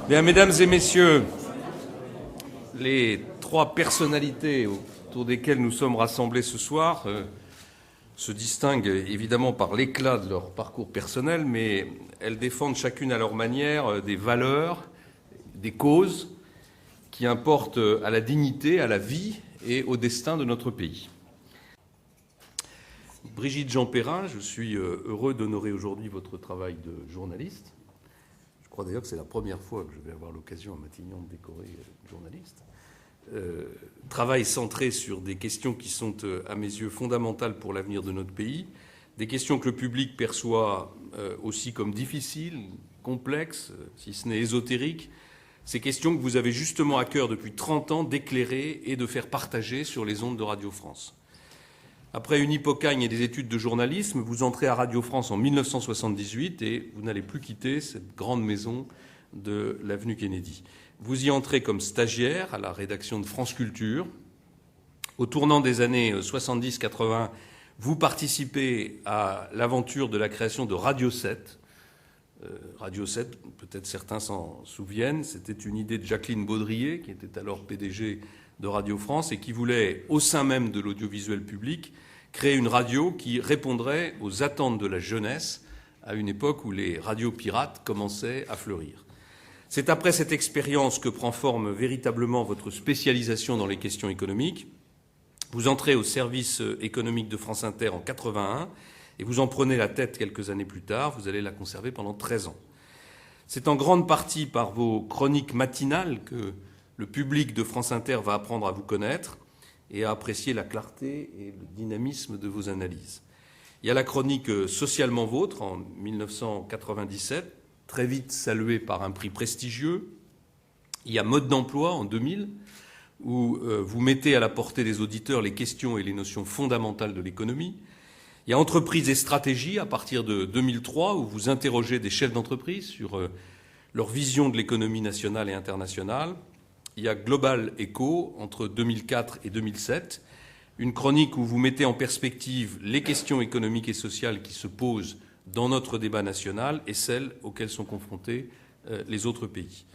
Bien, mesdames et messieurs, les trois personnalités autour desquelles nous sommes rassemblés ce soir se distinguent évidemment par l'éclat de leur parcours personnel, mais elles défendent chacune à leur manière des valeurs, des causes qui importent à la dignité, à la vie et au destin de notre pays. Brigitte Jean-Perrin, je suis heureux d'honorer aujourd'hui votre travail de journaliste. Je crois d'ailleurs que c'est la première fois que je vais avoir l'occasion à Matignon de décorer journaliste. Travail centré sur des questions qui sont, à mes yeux, fondamentales pour l'avenir de notre pays, des questions que le public perçoit aussi comme difficiles, complexes, si ce n'est ésotériques, ces questions que vous avez justement à cœur depuis 30 ans d'éclairer et de faire partager sur les ondes de Radio France. Après une hypocagne et des études de journalisme, vous entrez à Radio France en 1978 et vous n'allez plus quitter cette grande maison de l'avenue Kennedy. Vous y entrez comme stagiaire à la rédaction de France Culture. Au tournant des années 70-80, vous participez à l'aventure de la création de Radio 7. Radio 7, peut-être certains s'en souviennent, c'était une idée de Jacqueline Baudrier, qui était alors PDG de Radio France et qui voulait, au sein même de l'audiovisuel public, créer une radio qui répondrait aux attentes de la jeunesse à une époque où les radios pirates commençaient à fleurir. C'est après cette expérience que prend forme véritablement votre spécialisation dans les questions économiques. Vous entrez au service économique de France Inter en 81 et vous en prenez la tête quelques années plus tard. Vous allez la conserver pendant 13 ans. C'est en grande partie par vos chroniques matinales que le public de France Inter va apprendre à vous connaître et à apprécier la clarté et le dynamisme de vos analyses. Il y a la chronique Socialement Vôtre en 1997, très vite saluée par un prix prestigieux. Il y a Mode d'emploi en 2000, où vous mettez à la portée des auditeurs les questions et les notions fondamentales de l'économie. Il y a Entreprises et stratégie à partir de 2003, où vous interrogez des chefs d'entreprise sur leur vision de l'économie nationale et internationale. Il y a Global Echo entre 2004 et 2007, une chronique où vous mettez en perspective les questions économiques et sociales qui se posent dans notre débat national et celles auxquelles sont confrontés les autres pays.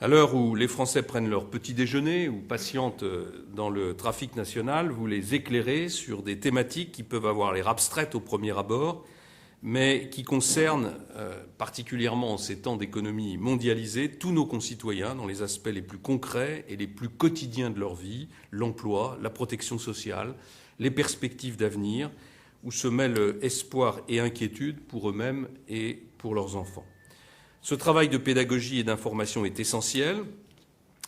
À l'heure où les Français prennent leur petit déjeuner ou patientent dans le trafic national, vous les éclairez sur des thématiques qui peuvent avoir l'air abstraites au premier abord, mais qui concernent particulièrement en ces temps d'économie mondialisée tous nos concitoyens dans les aspects les plus concrets et les plus quotidiens de leur vie, l'emploi, la protection sociale, les perspectives d'avenir, où se mêlent espoir et inquiétude pour eux-mêmes et pour leurs enfants. Ce travail de pédagogie et d'information est essentiel,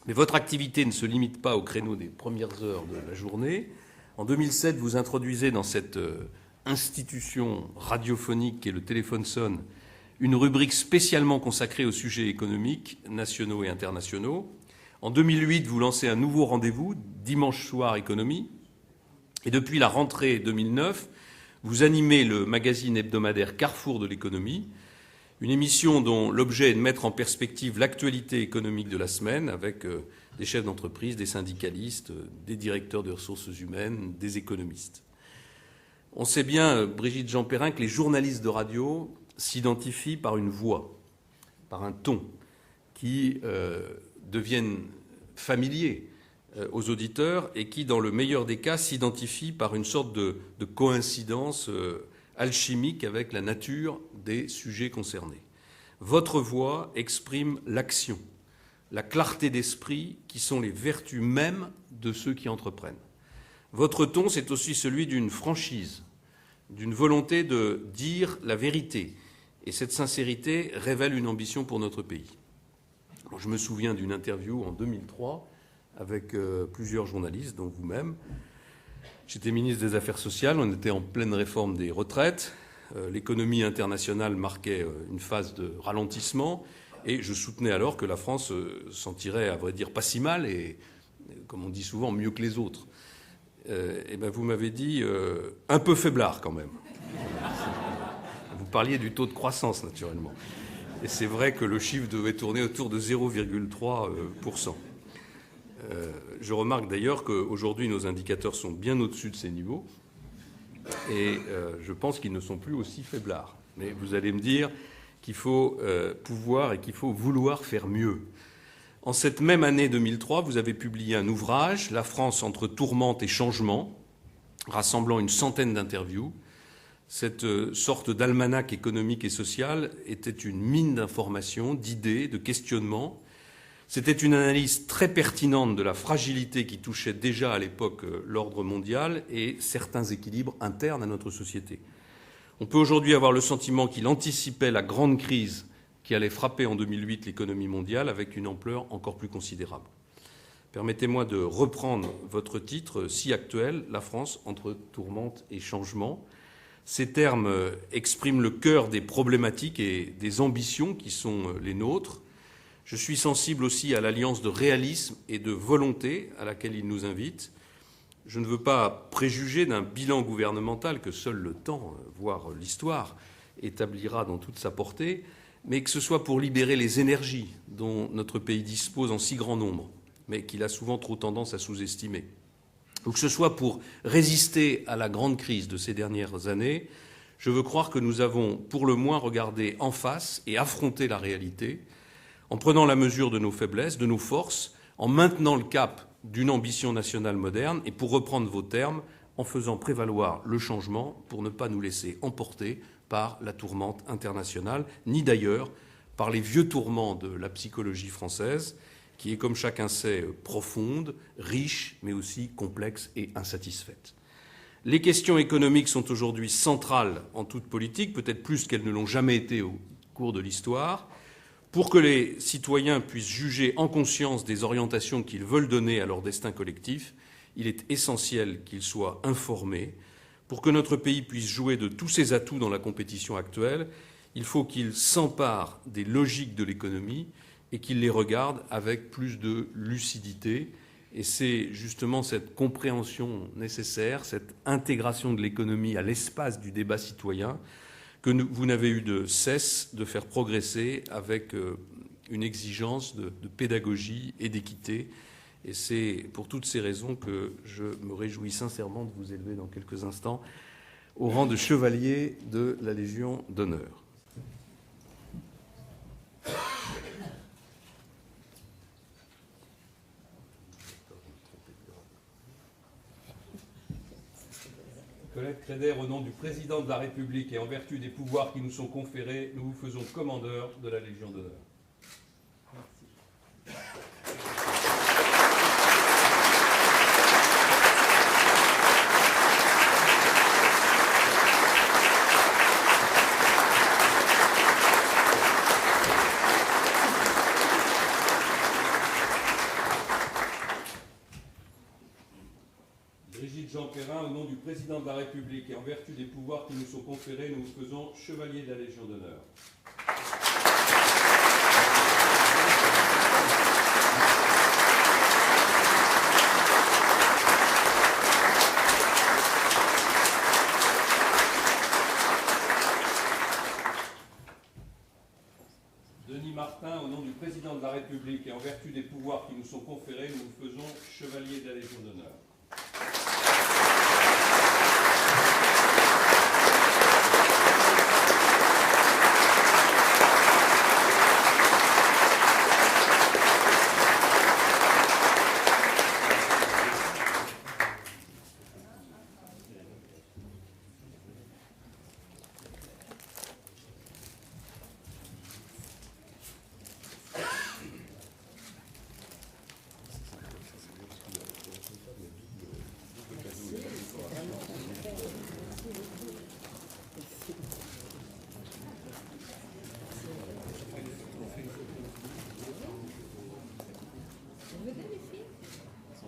mais votre activité ne se limite pas au créneau des premières heures de la journée. En 2007, vous introduisez dans cette institution radiophonique qu'est le téléphone sonne une rubrique spécialement consacrée aux sujets économiques nationaux et internationaux. En 2008, vous lancez un nouveau rendez-vous, Dimanche soir économie. Et depuis la rentrée 2009, vous animez le magazine hebdomadaire Carrefour de l'économie, une émission dont l'objet est de mettre en perspective l'actualité économique de la semaine avec des chefs d'entreprise, des syndicalistes, des directeurs de ressources humaines, des économistes. On sait bien, Brigitte Jean-Perrin, que les journalistes de radio s'identifient par une voix, par un ton, qui deviennent familiers aux auditeurs et qui, dans le meilleur des cas, s'identifient par une sorte de coïncidence alchimique avec la nature des sujets concernés. Votre voix exprime l'action, la clarté d'esprit qui sont les vertus mêmes de ceux qui entreprennent. Votre ton, c'est aussi celui d'une franchise, d'une volonté de dire la vérité. Et cette sincérité révèle une ambition pour notre pays. Alors, je me souviens d'une interview en 2003 avec plusieurs journalistes, dont vous-même. J'étais ministre des Affaires sociales, on était en pleine réforme des retraites. L'économie internationale marquait une phase de ralentissement et je soutenais alors que la France s'en tirait, à vrai dire, pas si mal et, comme on dit souvent, mieux que les autres. Et ben vous m'avez dit un peu faiblard quand même. Vous parliez du taux de croissance, naturellement. Et c'est vrai que le chiffre devait tourner autour de 0,3%. Je remarque d'ailleurs qu'aujourd'hui, nos indicateurs sont bien au-dessus de ces niveaux et je pense qu'ils ne sont plus aussi faiblards. Mais vous allez me dire, qu'il faut pouvoir et qu'il faut vouloir faire mieux. En cette même année 2003, vous avez publié un ouvrage, La France entre tourmente et changement, rassemblant une centaine d'interviews. Cette sorte d'almanach économique et social était une mine d'informations, d'idées, de questionnements. C'était une analyse très pertinente de la fragilité qui touchait déjà à l'époque l'ordre mondial et certains équilibres internes à notre société. On peut aujourd'hui avoir le sentiment qu'il anticipait la grande crise qui allait frapper en 2008 l'économie mondiale avec une ampleur encore plus considérable. Permettez-moi de reprendre votre titre si actuel, La France entre tourmente et changement. Ces termes expriment le cœur des problématiques et des ambitions qui sont les nôtres. Je suis sensible aussi à l'alliance de réalisme et de volonté à laquelle il nous invite. Je ne veux pas préjuger d'un bilan gouvernemental que seul le temps, voire l'histoire, établira dans toute sa portée, mais que ce soit pour libérer les énergies dont notre pays dispose en si grand nombre, mais qu'il a souvent trop tendance à sous-estimer, ou que ce soit pour résister à la grande crise de ces dernières années, je veux croire que nous avons pour le moins regardé en face et affronté la réalité, en prenant la mesure de nos faiblesses, de nos forces, en maintenant le cap d'une ambition nationale moderne et, pour reprendre vos termes, en faisant prévaloir le changement pour ne pas nous laisser emporter par la tourmente internationale, ni d'ailleurs par les vieux tourments de la psychologie française, qui est, comme chacun sait, profonde, riche, mais aussi complexe et insatisfaite. Les questions économiques sont aujourd'hui centrales en toute politique, peut-être plus qu'elles ne l'ont jamais été au cours de l'histoire. Pour que les citoyens puissent juger en conscience des orientations qu'ils veulent donner à leur destin collectif, il est essentiel qu'ils soient informés. Pour que notre pays puisse jouer de tous ses atouts dans la compétition actuelle, il faut qu'il s'empare des logiques de l'économie et qu'il les regarde avec plus de lucidité. Et c'est justement cette compréhension nécessaire, cette intégration de l'économie à l'espace du débat citoyen que vous n'avez eu de cesse de faire progresser avec une exigence de pédagogie et d'équité. Et c'est pour toutes ces raisons que je me réjouis sincèrement de vous élever dans quelques instants au rang de chevalier de la Légion d'honneur. Colette Créder, au nom du Président de la République et en vertu des pouvoirs qui nous sont conférés, nous vous faisons commandeur de la Légion d'honneur. Au nom du Président de la République et en vertu des pouvoirs qui nous sont conférés, nous vous faisons chevalier de la Légion d'honneur. Denis Martin, au nom du Président de la République et en vertu des pouvoirs qui nous sont conférés, nous vous faisons chevalier de la Légion d'honneur.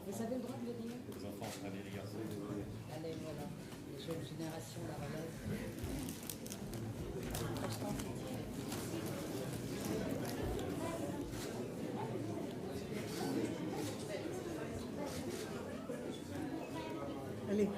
Vous avez le droit de le dire. Les enfants, allez les garçons. Allez, voilà. Les jeunes générations, la relève. Allez.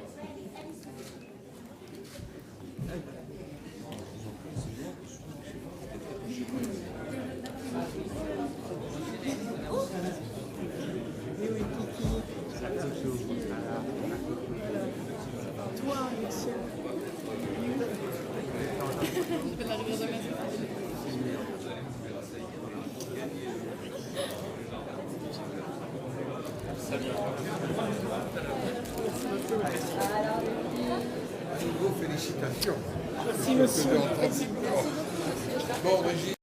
Toi, Michel. À nouveau, félicitations. Merci, monsieur. Bon, Régis.